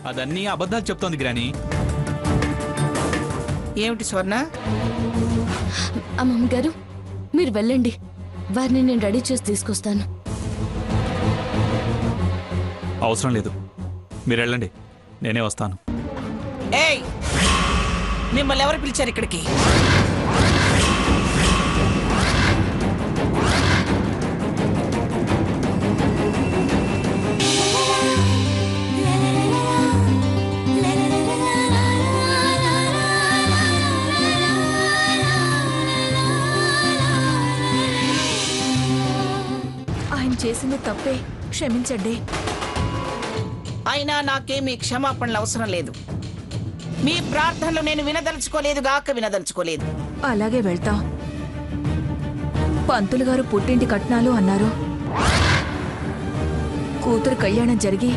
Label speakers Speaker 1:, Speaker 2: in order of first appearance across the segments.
Speaker 1: అదన్నీ అబద్ధాలు చెప్తోంది గ్రాని.
Speaker 2: ఏమిటి స్వర్ణ?
Speaker 3: అమ్మమ్మ గారు మీరు వెళ్ళండి, వారిని నేను రెడీ చేసి తీసుకొస్తాను.
Speaker 1: అవసరం లేదు, మీరు వెళ్ళండి, నేనే వస్తాను.
Speaker 2: ఏయ్, మిమ్మల్ని ఎవరు పిలిచారు ఇక్కడికి?
Speaker 4: ఆయన చేసింది తప్పే, క్షమించండి.
Speaker 2: అయినా నాకేమీ క్షమాపణలు అవసరం లేదు. మీ ప్రార్థనలు నేను వినదలుచుకోలేదు.
Speaker 4: అలాగే వెళ్తాం. పంతులు గారు పుట్టింటి కట్నాలు అన్నారు. కూతురు కళ్యాణం జరిగి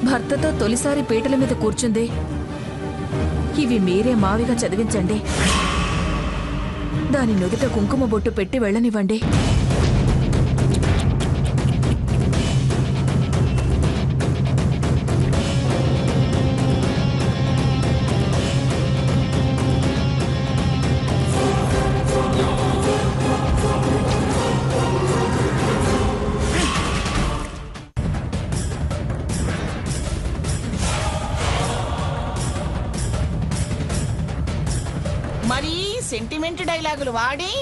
Speaker 4: భర్తతో తొలిసారి పీటల మీద కూర్చుంది. ఇవి మీరే మావిగా చదివించండి. దాని నుదుట కుంకుమ బొట్టు పెట్టి వెళ్ళనివ్వండి.
Speaker 2: మరీ సెంటిమెంట్ డైలాగులు వాడి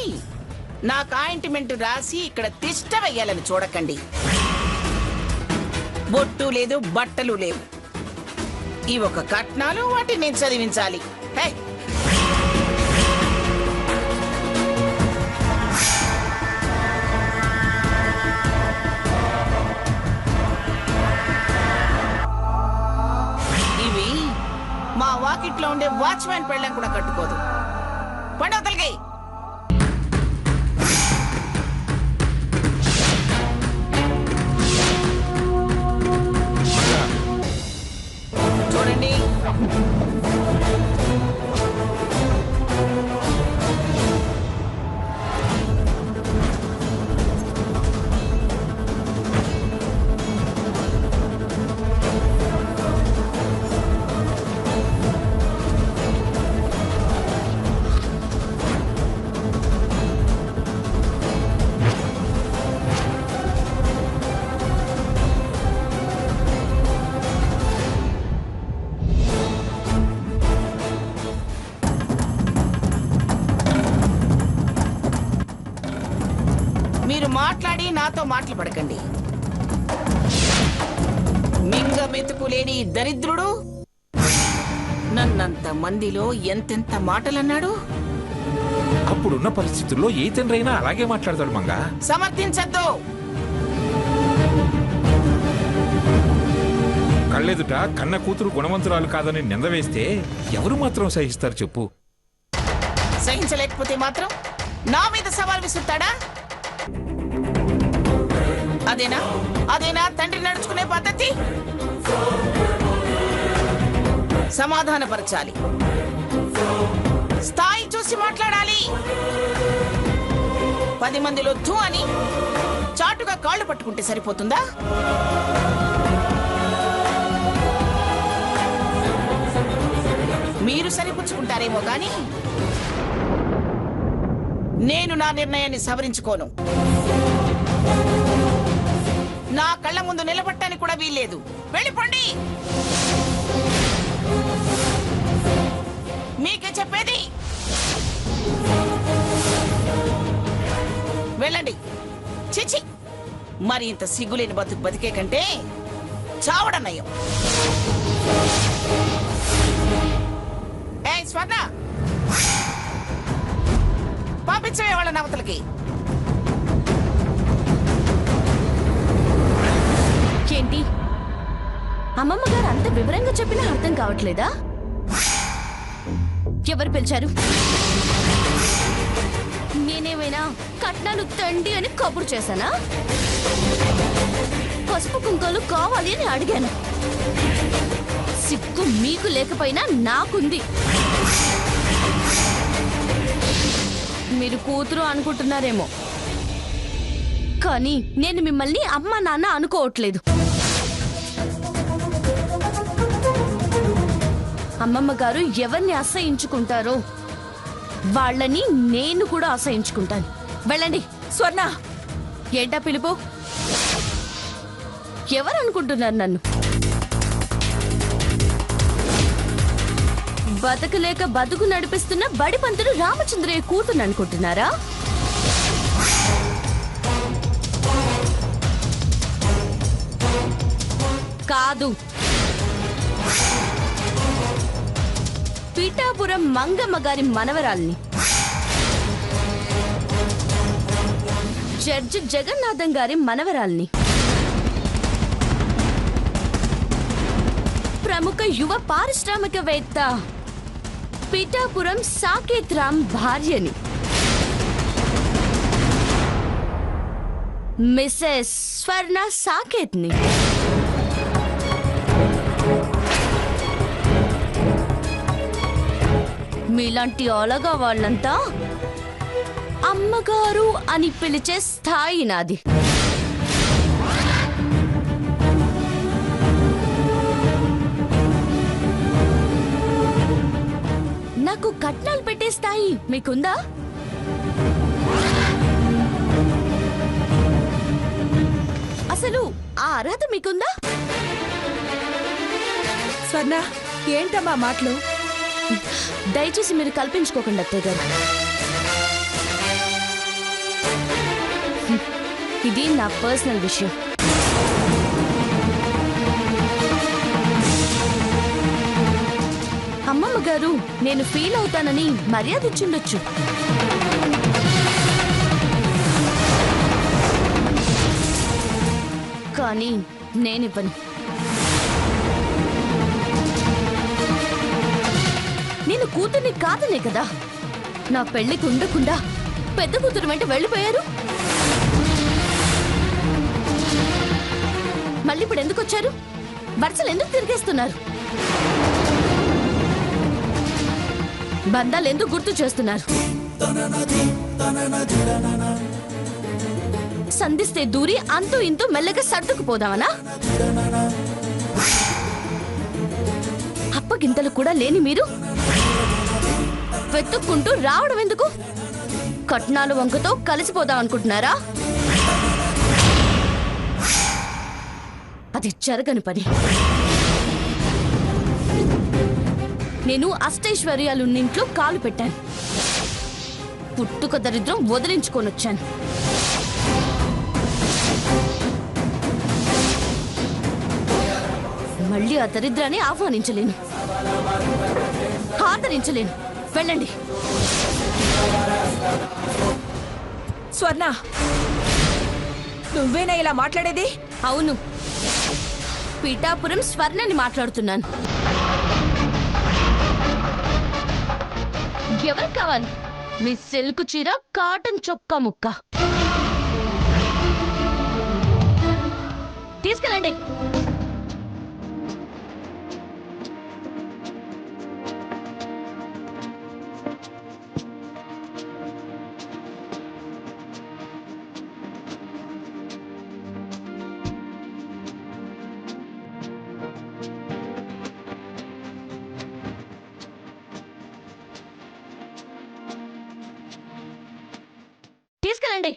Speaker 2: నా కాయింట్మెంట్ రాసి ఇక్కడ తిష్ట వెయ్యాలని చూడకండి. బొట్టు లేదు, బట్టలు లేవు. ఈ ఒక కట్నాలు, వాటిని నేను చదివించాలి. హే, ఇవి మా వాకిట్లో ఉండే వాచ్మ్యాన్ పెళ్ళం కూడా కట్టుకోదు. పండవతలకి చూడండి. మీరు మాట్లాడి నాతో మాటలు పడకండి. మింగ మెతుకు లేని దరిద్రుడు నన్నంత మందిలో ఎంతెంత మాటలన్నాడు.
Speaker 5: అప్పుడున్న పరిస్థితుల్లో ఏ తండ్రి అయినా అలాగే మాట్లాడతాడు మంగా.
Speaker 2: సమర్థించద్దు.
Speaker 5: కళ్ళెదుట కన్న కూతురు గుణవంతురాలు కాదని నింద వేస్తే ఎవరు మాత్రం సహిస్తారు చెప్పు?
Speaker 2: సహించలేకపోతే మాత్రం నా మీద సవాల్ విసురుతాడా? అదేనా తండ్రి నడుచుకునే పద్ధతి? సమాధానపరచాలి, స్థాయి చూసి మాట్లాడాలి. 10 మందిలో ధూ అని చాటుగా కాళ్ళు పట్టుకుంటే సరిపోతుందా? మీరు సరిపుచ్చుకుంటారేమో గాని నేను నా నిర్ణయాన్ని సవరించుకోను. నా కళ్ళ ముందు నిలబట్టడానికి కూడా వీల్లేదు. వెళ్ళిపోండి. మీకే చెప్పేది. వెళ్ళండి. చిచి, మరి ఇంత సిగ్గులేని బతికే కంటే చావడం నయం. ఏయ్ స్వర్ణ, పంపించవే వాళ్ళ నవతలకి.
Speaker 3: ఏంటి అమ్మమ్మ గారు అంత వివరంగా చెప్పినా అర్థం కావట్లేదా? ఎవరు పిలిచారు? నేనేమైనా కట్నాలు తండి అని కబురు చేశానా? పసుపు కుంకాలు కావాలి అని అడిగాను. సిగ్గు మీకు లేకపోయినా నాకుంది. మీరు కూతురు అనుకుంటున్నారేమో, కానీ నేను మిమ్మల్ని అమ్మ నాన్న అనుకోవట్లేదు. అమ్మమ్మ గారు ఎవరిని అసహించుకుంటారో వాళ్ళని నేను కూడా అసహించుకుంటాను. వెళ్ళండి.
Speaker 4: స్వర్ణ,
Speaker 3: ఏంటా పిలుపు? ఎవరు అనుకుంటున్నారు నన్ను? బతకలేక బతుకు నడిపిస్తున్న బడి పంతులు రామచంద్రయ్య కూతురు అనుకుంటున్నారా? కాదు, పీఠాపురం మంగమ్మ గారి మనవరాల్ని, జడ్జి జగన్నాథం గారి మనవరాల్ని, ప్రముఖ యువ పారిశ్రామికవేత్త పీఠాపురం సాకేత్ రామ్ భార్యని, మిసెస్ స్వర్ణ సాకేత్ని. మీలాంటి అలగా వాళ్ళంతా అమ్మగారు అని పిలిచే స్థాయి నాది. నాకు కట్నాలు పెట్టే స్థాయి మీకుందా? అసలు ఆ అర్హత మీకుందా?
Speaker 4: స్వర్ణ, ఏంటమ్మా మాటలు?
Speaker 3: దయచేసి మీరు కల్పించుకోకండి అత్తయ్య గారు. ఇది నా పర్సనల్ విషయం. అమ్మమ్మ గారు నేను ఫీల్ అవుతానని మర్యాద ఇచ్చుండొచ్చు. కానీ నేనివ్వను. నేను కూతుర్ని కాదనే కదా నా పెళ్లికి ఉండకుండా పెద్ద కూతురు వెంట వెళ్ళిపోయారు. మళ్ళీ ఇప్పుడు ఎందుకు వచ్చారు? వరుసలు ఎందుకు తిరిగేస్తున్నారు? బంధాలు ఎందుకు గుర్తు చేస్తున్నారు? సంధిస్తే దూరి అంతూ ఇంతూ మెల్లగా సర్దుకుపోదామనా? అప్పగింతలు కూడా లేని మీరు వెతుక్కుంటూ రావడం ఎందుకు? కట్నాలు వంకతో కలిసిపోదాం అనుకుంటున్నారా? అది జరగని పని. నేను అష్టైశ్వర్యాలున్నింట్లో కాలు పెట్టాను. పుట్టుక దరిద్రం వదిలించుకొని వచ్చాను. మళ్ళీ ఆ దరిద్రాన్ని ఆహ్వానించలేను, ఆదరించలేను. వెళ్ళండి.
Speaker 4: స్వర్ణ, నువ్వేనా ఇలా మాట్లాడేది?
Speaker 3: అవును, పీఠాపురం స్వర్ణని మాట్లాడుతున్నాను. ఎవరు కావాలి? మీ సిల్క్ చీర, కాటన్ చొక్కా ముక్క తీసుకెళ్ళండి. తీసుకెళ్ళండి.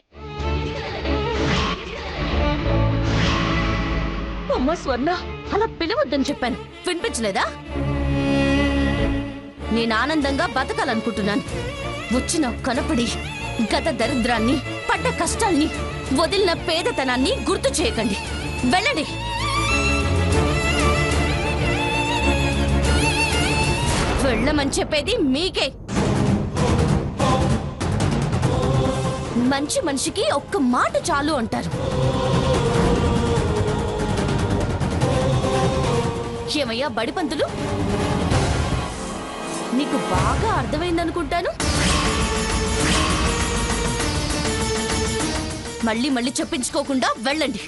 Speaker 3: అమ్మ స్వర్ణ, అలా పిలవద్దని చెప్పాను, వినిపించలేదా? నేను ఆనందంగా బతకాలనుకుంటున్నాను. వచ్చిన కనపడి గత దరిద్రాన్ని, పడ్డ కష్టాల్ని, వదిలిన పేదతనాన్ని గుర్తు చేయకండి. వెళ్ళండి. వెళ్ళమని చెప్పేది మీకే. మంచి మనిషికి ఒక్క మాట చాలు అంటారు. ఏమయ్యా బడిపంతులు, నీకు బాగా అర్థమైందనుకుంటాను. మళ్ళీ మళ్ళీ చెప్పించుకోకుండా వెళ్ళండి.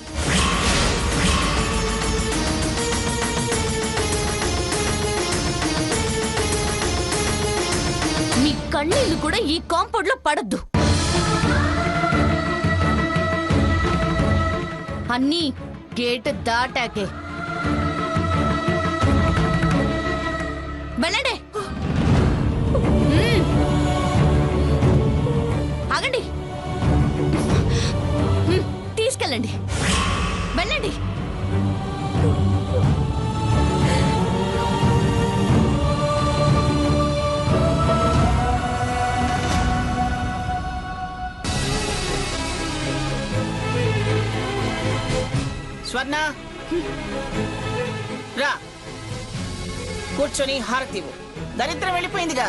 Speaker 3: మీ కన్నీళ్లు కూడా ఈ కాంపౌండ్ లో పడద్దు. అన్నీ గేట్ దాటాకే. వెళ్ళండి.
Speaker 2: ఆజ్ఞ. రా కూర్చొని హారతివు. దరిద్రం వెళ్ళిపోయిందిగా.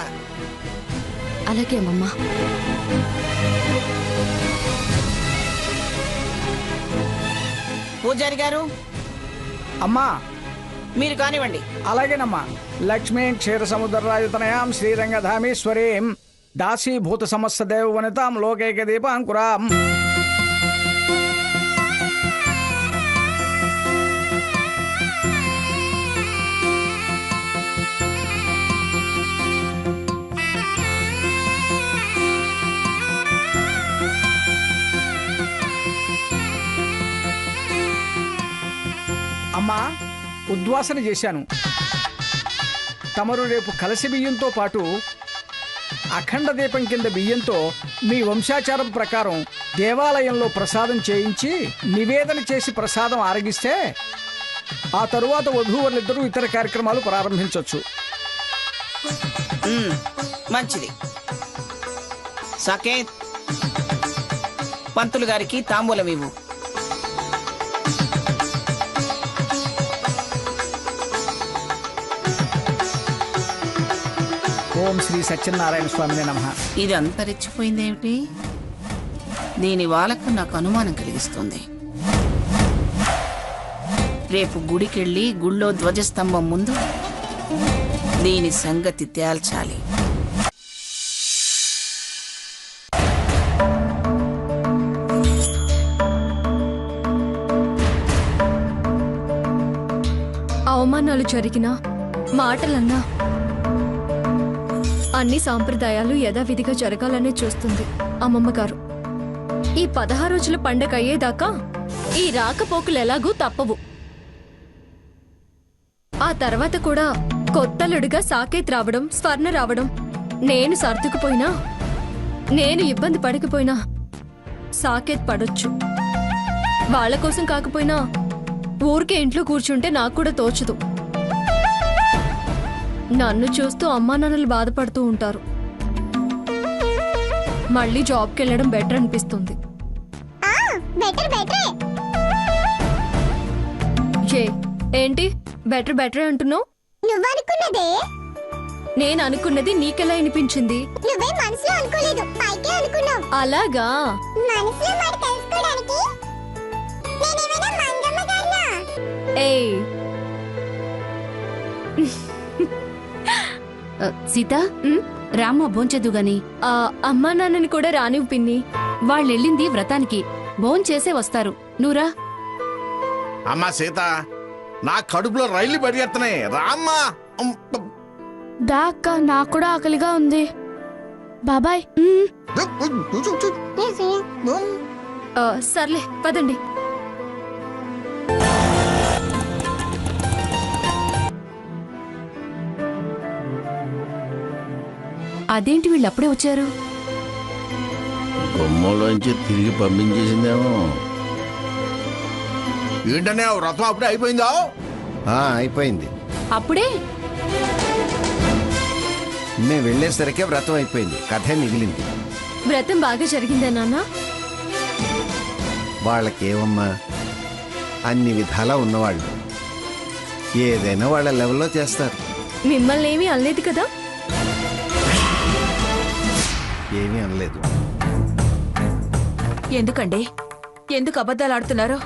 Speaker 3: అలాగే అమ్మమ్మ.
Speaker 2: పూజారి గారు
Speaker 6: అమ్మా
Speaker 2: మీరు కానివ్వండి.
Speaker 6: అలాగేనమ్మా. లక్ష్మీం క్షీరసముద్రరాయుతనయాం శ్రీరంగధామేశ్వరీం దాసీభూత సమస్త దేవవనితాం లోకైక దీపాంకురాం. అమ్మా ఉద్వాసన చేశాను. తమరు రేపు కలసి బియ్యంతో పాటు అఖండ దీపం కింద బియ్యంతో మీ వంశాచారం ప్రకారం దేవాలయంలో ప్రసాదం చేయించి నివేదన చేసి ప్రసాదం ఆరగిస్తే ఆ తరువాత వధూవరులిద్దరూ ఇతర కార్యక్రమాలు ప్రారంభించవచ్చు.
Speaker 2: మంచిది. సాకేత్, పంతులు గారికి తాంబూలం ఇవ్వు.
Speaker 6: ఓం శ్రీ సత్యనారాయణ స్వామినే నమః.
Speaker 2: ఇది అంతరిచ్చిపోయిందేమిటి? దీని వాలకు నాకు అనుమానం కలిగిస్తుంది. రేపు గుడికెళ్ళి గుళ్ళో ధ్వజస్తంభం ముందు దీని సంగతి తేల్చాలి.
Speaker 7: అవమానాలు జరిగినా మాటలన్నా అన్ని సాంప్రదాయాలు యథావిధిగా జరగాలనే చూస్తుంది అమ్మమ్మ గారు. ఈ 16 రోజుల పండగ అయ్యేదాకా ఈ రాకపోకలు ఎలాగూ తప్పవు. ఆ తర్వాత కూడా కొత్తలుడిగా సాకేత్ రావడం, స్వర్ణ రావడం, నేను సర్దుకుపోయినా, నేను ఇబ్బంది పడకపోయినా సాకేత్ పడొచ్చు. వాళ్ళ కోసం కాకపోయినా ఊరికే ఇంట్లో కూర్చుంటే నాకు కూడా తోచదు. నన్ను చూస్తూ అమ్మా నాన్నలు బాధపడుతూ ఉంటారు. మళ్ళీ జాబ్కి వెళ్ళడం బెటర్ అనిపిస్తుంది. ఏంటి బెటర్ బెటర్ అంటున్నావు?
Speaker 8: నువ్వనుకున్నదే
Speaker 7: నేను అనుకున్నది నీకెలా అనిపించింది?
Speaker 8: నువ్వే మనసులో అనుకోలేదు, పైకే అనుకున్నావు.
Speaker 7: అలాగా?
Speaker 8: మనసులో మాట తెలుసుకోవడానికి నేనేమైనా మంగమ్మ గారినా?
Speaker 7: ఏయ్
Speaker 3: సీత, రామ్మ భోంచెద్దు గాని.
Speaker 7: అమ్మా నాన్నని కూడా రానివ్వు పిన్ని.
Speaker 3: వాళ్ళెళ్ళింది వ్రతానికి, భోంచేసే వస్తారు. నువ్వురా.
Speaker 9: అమ్మా సీత, నా కడుపులో రైళ్లు పరిగెత్తనాయి, రామ్మా.
Speaker 7: దా అక్క, నాకు కూడా ఆకలిగా ఉంది. బాబాయ్. సర్లే పదండి.
Speaker 3: అదేంటి వీళ్ళు అప్పుడే వచ్చారు?
Speaker 9: గుమ్మంలోంచి తిరిగి పంపించేసిందేమో. ఏంటనే వ్రతం అప్పుడే అయిపోయిందా?
Speaker 10: అయిపోయింది.
Speaker 3: అప్పుడే?
Speaker 10: మేము వెళ్ళేసరికి వ్రతం అయిపోయింది, కథే మిగిలింది.
Speaker 7: వ్రతం బాగా జరిగిందా నాన్న?
Speaker 10: వాళ్ళకేమమ్మా, అన్ని విధాలా ఉన్నవాళ్ళు, ఏదైనా వాళ్ళ లెవెల్లో చేస్తారు.
Speaker 7: మిమ్మల్ని ఏమీ అనలేదు కదా?
Speaker 10: ఏమీ అనలేదు.
Speaker 4: ఎందుకండి, ఎందుకు అబద్ధాలు ఆడుతున్నారు?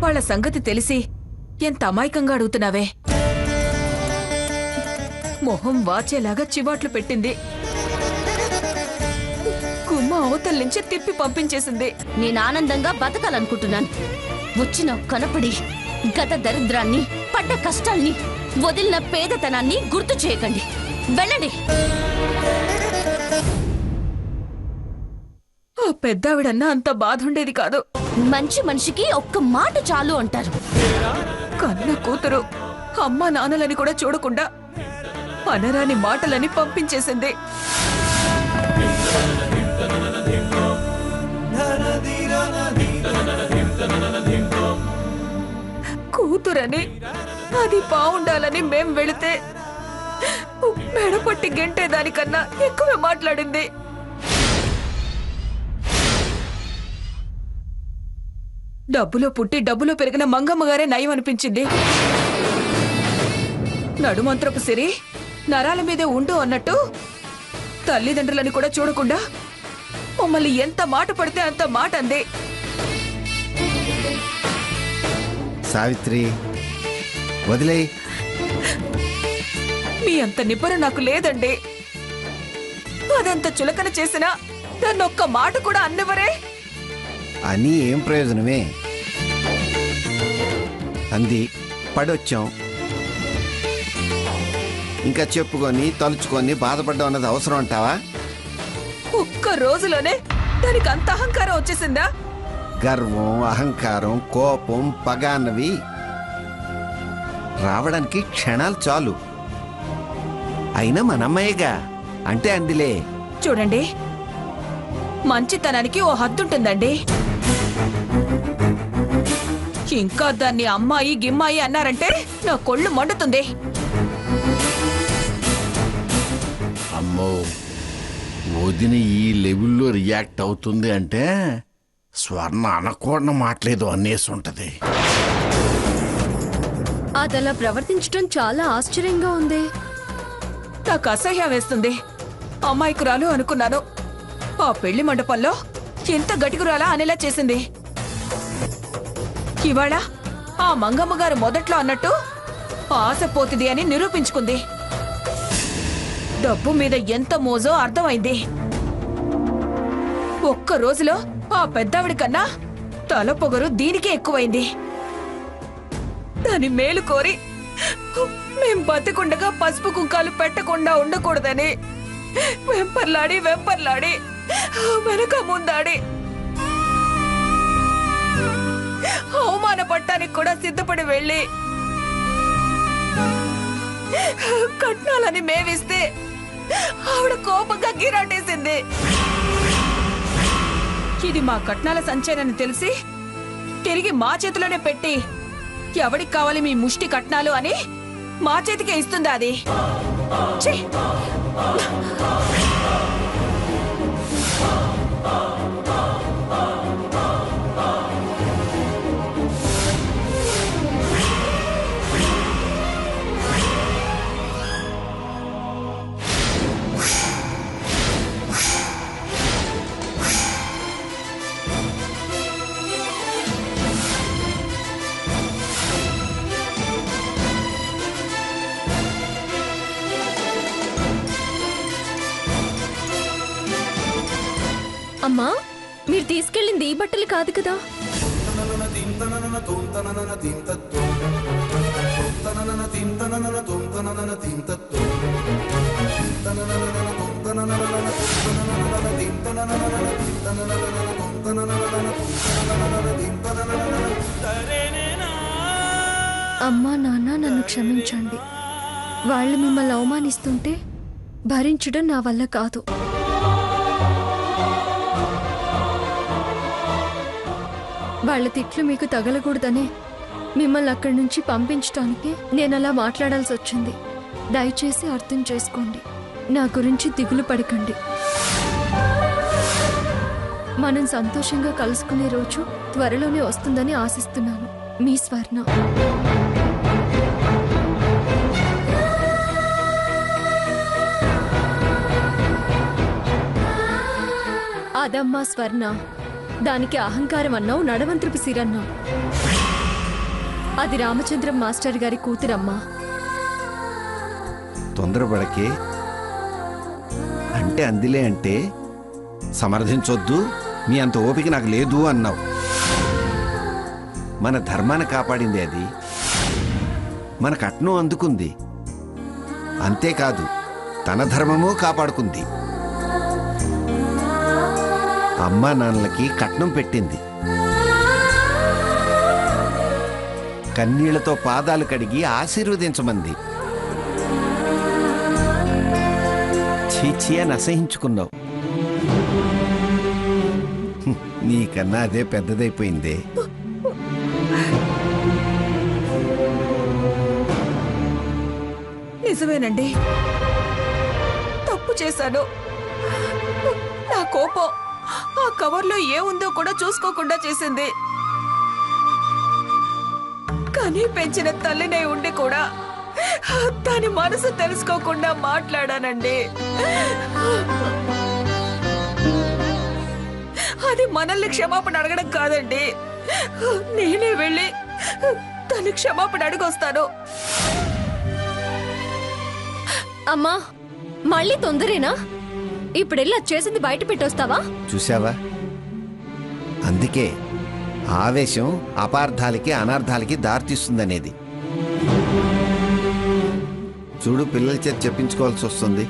Speaker 4: వాళ్ళ సంగతి తెలిసి ఎంత అమాయకంగా అడుగుతున్నావే. మొహం వాచేలాగా చివాట్లు పెట్టింది, గుమ్మ అవతల నుంచి తిప్పి పంపించేసింది.
Speaker 3: నేను ఆనందంగా బతకాలనుకుంటున్నాను. వచ్చిన కనపడి గత దరిద్రాన్ని, పడ్డ కష్టాల్ని, వదిలిన పేదతనాన్ని గుర్తు చేయకండి. వెళ్ళండి.
Speaker 4: ఆ పెద్దావిడన్నా అంత బాధ ఉండేది కాదు.
Speaker 3: మంచి మనిషికి ఒక్క మాట చాలు అంటారు.
Speaker 4: కన్న కూతురు అమ్మా నాన్నలని కూడా చూడకుండా అనరాని మాటలని పంపించేసింది. కూతురని, అది బాగుండాలని మేం వెళితే మెడపట్టి గెంటే దానికన్నా ఎక్కువే మాట్లాడింది. డబ్బులో పుట్టి డబ్బులో పెరిగిన మంగమ్మ గారే నయం అనిపించింది. నడుమంత్రపు సిరి నరాల మీదే ఉండు అన్నట్టు తల్లిదండ్రులని కూడా చూడకుండా మమ్మల్ని ఎంత మాట పడితే అంత మాట అంది.
Speaker 10: సావిత్రి వదిలే.
Speaker 4: మీ అంత నిబ్బరం నాకు లేదండి. అదంత చులకన చేసినా నన్ను ఒక్క మాట కూడా అన్నవరే.
Speaker 10: అని ఏం ప్రయోజనమే? అంది, పడొచ్చాం. ఇంకా చెప్పుకొని తలుచుకొని బాధపడ్డం అన్నది అవసరం అంటావా?
Speaker 4: ఒక్క రోజులోనే దానికి అంత అహంకారం వచ్చేసిందా?
Speaker 10: గర్వం, అహంకారం, కోపం, పగ అన్నవి రావడానికి క్షణాలు చాలు. అయినా మనమ్మయ్యగా అంటే అందిలే.
Speaker 4: చూడండి, మంచితనానికి ఓ హద్దుంటుందండి. ఇంకా దాన్ని అమ్మాయి గిమ్మాయి అన్నారంటే నా కొళ్ళు మండుతుంది.
Speaker 9: అమ్మో, వదిన ఈ లెవెల్లో రియాక్ట్ అవుతుంది అంటే స్వర్ణ అనకూడని మాట్లేదు అనేసి ఉంటది.
Speaker 7: అదలా ప్రవర్తించడం చాలా ఆశ్చర్యంగా ఉంది.
Speaker 4: నాకు అసహ్యం వేస్తుంది. అమ్మాయికురాలు అనుకున్నాను. ఆ పెళ్లి మండపంలో ఎంత గటికురాలా అనేలా చేసింది. ఇవాళ ఆ మంగమ్మ గారు మొదట్లో అన్నట్టు ఆశ పోతిది అని నిరూపించుకుంది. డబ్బు మీద ఎంత మోజో అర్థమైంది. ఒక్క రోజులో ఆ పెద్దావిడి కన్నా తల పొగరు దీనికే ఎక్కువైంది. దాని మేలు కోరి మేం బతికుండగా పసుపు కుంకాలు పెట్టకుండా ఉండకూడదని వెంపర్లాడి వెనక ముందాడి అవమానపడటానికి కూడా సిద్ధపడి వెళ్ళి కట్నాలని మేవిస్తే ఆవిడ కోపంగా గిరాటేసింది. ఇది మా కట్నాల సంచయనని తెలిసి తిరిగి మా చేతిలోనే పెట్టి ఎవడికి కావాలి మీ ముష్టి కట్నాలు అని మా చేతికే ఇస్తుంది అది. ఛీ!
Speaker 7: అమ్మా, మీరు తీసుకెళ్ళింది ఈ బట్టలు కాదు కదా? అమ్మా నాన్న, నన్ను క్షమించండి. వాళ్ళు మిమ్మల్ని అవమానిస్తుంటే భరించడం నా వల్ల కాదు. వాళ్ళ తిట్లు మీకు తగలకూడదనే మిమ్మల్ని అక్కడి నుంచి పంపించడానికి నేను అలా మాట్లాడాల్సి వచ్చింది. దయచేసి అర్థం చేసుకోండి. నా గురించి దిగులు పడకండి. మనం సంతోషంగా కలుసుకునే రోజు త్వరలోనే వస్తుందని ఆశిస్తున్నాను. మీ స్వర్ణ. అదమ్మా స్వర్ణ. దానికి అహంకారం అన్నావు, నడవంత్రపు సిరన్నావు. అది రామచంద్రం మాస్టర్ గారి కూతురమ్మా.
Speaker 10: తొందరపడకే. అంటే అందిలే అంటే సమర్థించొద్దు, మీ అంత ఓపిక నాకు లేదు అన్నావు. మన ధర్మాన్ని కాపాడింది అది. మన కట్నం అందుకుంది. అంతేకాదు, తన ధర్మము కాపాడుకుంది. అమ్మా నాన్నలకి కట్నం పెట్టింది. కన్నీళ్లతో పాదాలు కడిగి ఆశీర్వదించమంది. చీచి అని అసహించుకున్నావు. నీకన్నా అదే పెద్దదైపోయిందే.
Speaker 4: నిజమేనండి, తప్పు చేశాను. నా కోపం ఆ కవర్లో ఏముందో కూడా చూసుకోకుండా చేసింది. కనీ పెంచిన తల్లినే ఉండి కూడా దాని మనసు తెలుసుకోకుండా మాట్లాడానండి. అది మనల్ని క్షమాపణ అడగడం కాదండి, నేనే వెళ్ళి తన క్షమాపణ అడిగొస్తాను.
Speaker 7: అమ్మా మళ్ళీ తొందరేనా? ఇప్పుడెళ్ళి అది చేసింది బయట పెట్టొస్తావా?
Speaker 10: చూసావా, అందుకే ఆవేశం అపార్థాలకి అనర్థాలకి దారితీస్తుందనేది. చూడు, పిల్లల చేత చెప్పించుకోవాల్సి వస్తుంది.